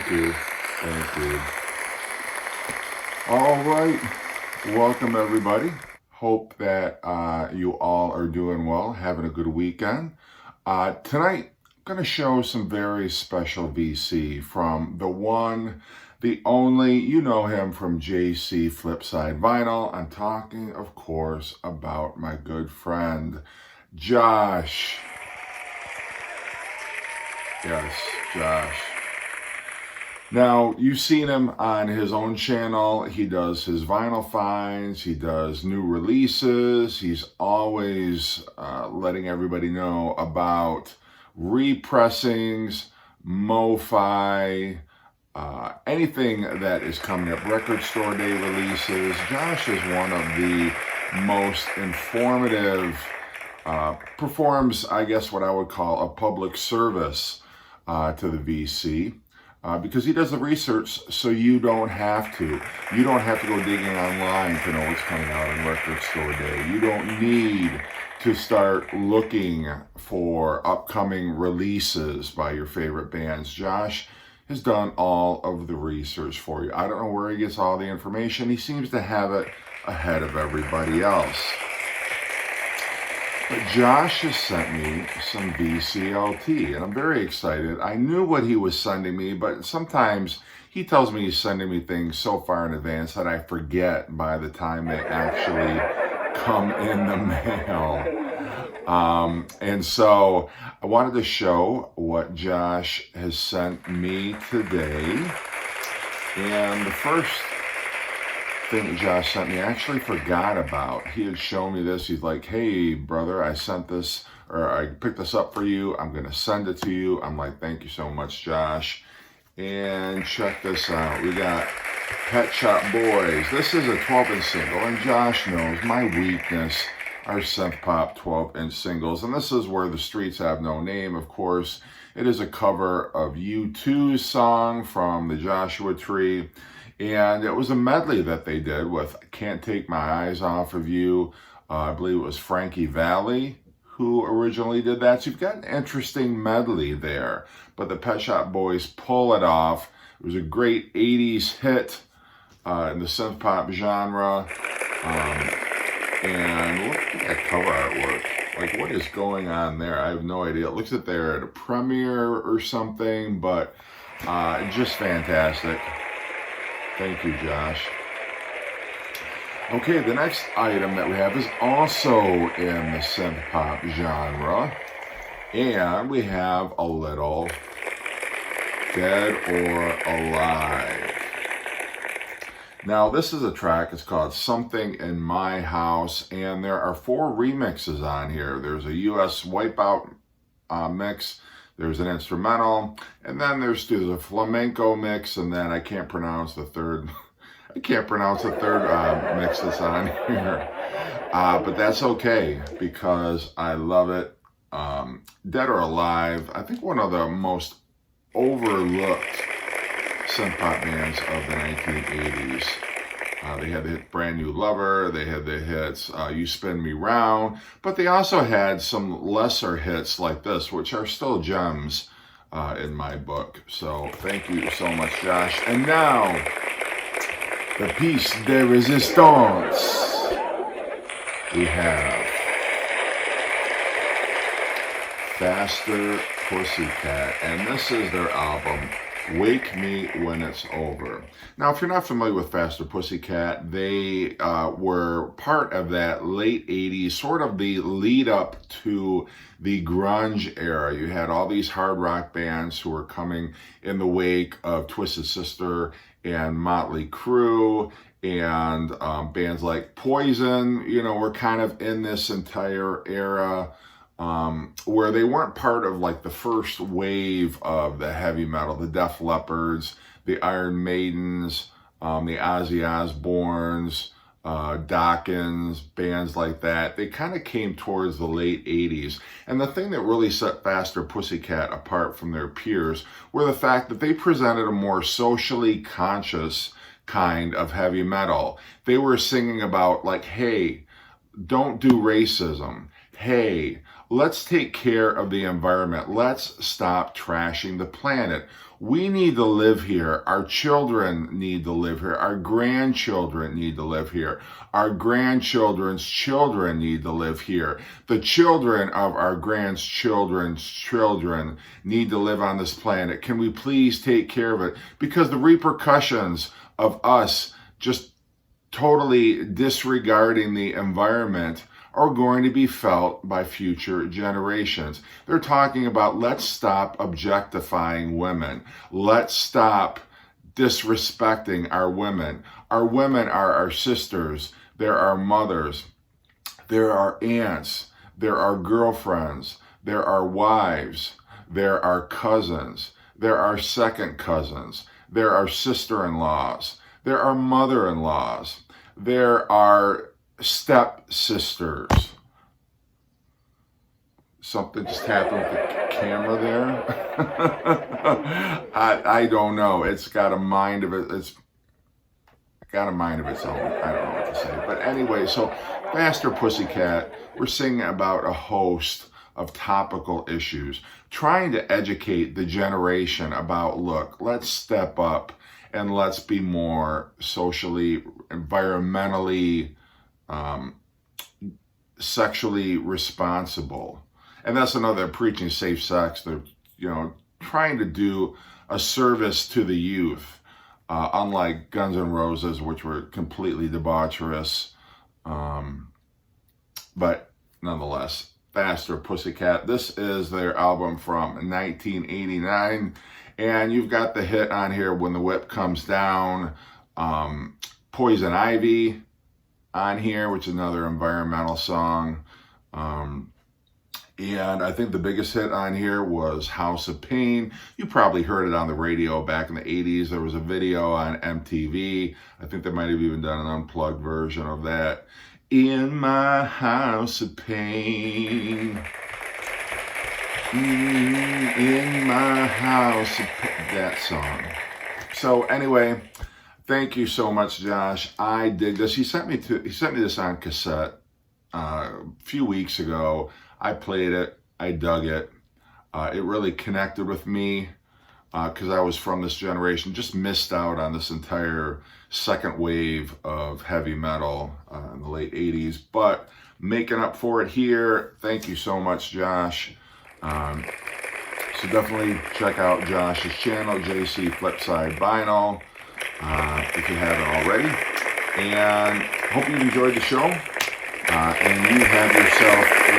Thank you. Thank you. All right. Welcome, everybody. Hope that you all are doing well, having a good weekend. Tonight, I'm going to show some very special VC from the one, the only, you know him from JC Flipside Vinyl. I'm talking, of course, about my good friend, Josh. Yes, Josh. Now, you've seen him on his own channel. He does his vinyl finds, he does new releases. He's always letting everybody know about repressings, mo-fi, anything that is coming up, record store day releases. Josh is one of the most informative, performs, I guess, what I would call a public service to the VC. Because he does the research so you don't have to. You don't have to go digging online to know what's coming out on Record Store Day. You don't need to start looking for upcoming releases by your favorite bands. Josh has done all of the research for you. I don't know where he gets all the information. He seems to have it ahead of everybody else. But Josh has sent me some VCLT, and I'm very excited. I knew what he was sending me, but sometimes he tells me he's sending me things so far in advance that I forget by the time they actually come in the mail. And so I wanted to show what Josh has sent me today. And the first thing that Josh sent me, I actually forgot about. He had shown me this. He's like, hey, brother, I sent this, or I picked this up for you. I'm going to send it to you. I'm like, thank you so much, Josh. And check this out. We got Pet Shop Boys. This is a 12-inch single, and Josh knows my weakness are synth pop 12-inch singles. And this is Where the Streets Have No Name, of course. It is a cover of U2's song from the Joshua Tree. And it was a medley that they did with Can't Take My Eyes Off of You. I believe it was Frankie Valli who originally did that. So you've got an interesting medley there. But the Pet Shop Boys pull it off. It was a great 80s hit in the synth pop genre. And look at that cover artwork. Like, what is going on there? I have no idea. It looks like they're at a premiere or something, but just fantastic. Thank you, Josh. Okay, the next item that we have is also in the synth pop genre. And we have a little Dead or Alive. Now, this is a track. It's called Something in My House. And there are 4 remixes on here. There's a US Wipeout mix. There's an instrumental, and then there's a flamenco mix, and then I can't pronounce the third. Mix that's on here. But that's okay because I love it. Dead or Alive, I think one of the most overlooked synth pop bands of the 1980s. They had the hit Brand New Lover, they had the hits You Spin Me Round, but they also had some lesser hits like this, which are still gems in my book. So thank you so much, Josh. And now, the piece de resistance. We have Faster Pussycat, and this is their album, Wake Me When It's Over. Now, if you're not familiar with Faster Pussycat, they were part of that late 80s, sort of the lead up to the grunge era. You had all these hard rock bands who were coming in the wake of Twisted Sister and Motley Crue, and bands like Poison, you know, were kind of in this entire era. Where they weren't part of like the first wave of the heavy metal, the Def Leppards, the Iron Maidens, the Ozzy Osbournes, Dawkins, bands like that. They kind of came towards the late 80s. And the thing that really set Faster Pussycat apart from their peers were the fact that they presented a more socially conscious kind of heavy metal. They were singing about like, hey, don't do racism. Hey, Let's take care of the environment. Let's stop trashing the planet. We need to live here. Our children need to live here. Our grandchildren need to live here. Our grandchildren's children need to live here. The children of our grandchildren's children need to live on this planet. Can we please take care of it? Because the repercussions of us just totally disregarding the environment are going to be felt by future generations. They're talking about, let's stop objectifying women. Let's stop disrespecting our women. Our women are our sisters. They're our mothers. They're our aunts. They're our girlfriends. They're our wives. They're our cousins. They're our second cousins. They're our sister-in-laws. They're our mother-in-laws. They're our step-sisters. Something just happened with the camera there. I don't know. It's got a mind of it. It's got a mind of its own. I don't know what to say. But anyway, so Faster Pussycat, we're singing about a host of topical issues, trying to educate the generation about, look, let's step up and let's be more socially, environmentally, sexually responsible. And that's another, preaching safe sex. They're, trying to do a service to the youth, unlike Guns N' Roses, which were completely debaucherous. But nonetheless, Faster Pussycat. This is their album from 1989. And you've got the hit on here, When the Whip Comes Down, Poison Ivy on here, which is another environmental song. And I think the biggest hit on here was House of Pain. You probably heard it on the radio back in the 80s. There was a video on MTV. I think they might have even done an unplugged version of that. In my house of pain. In my house of pain. That song. So anyway, thank you so much, Josh. I dig this. He sent me this on cassette a few weeks ago. I played it. I dug it. It really connected with me because I was from this generation. Just missed out on this entire second wave of heavy metal in the late 80s. But making up for it here. Thank you so much, Josh. So definitely check out Josh's channel, JC Flipside Vinyl, if you haven't already. And hope you enjoyed the show. And you have yourself a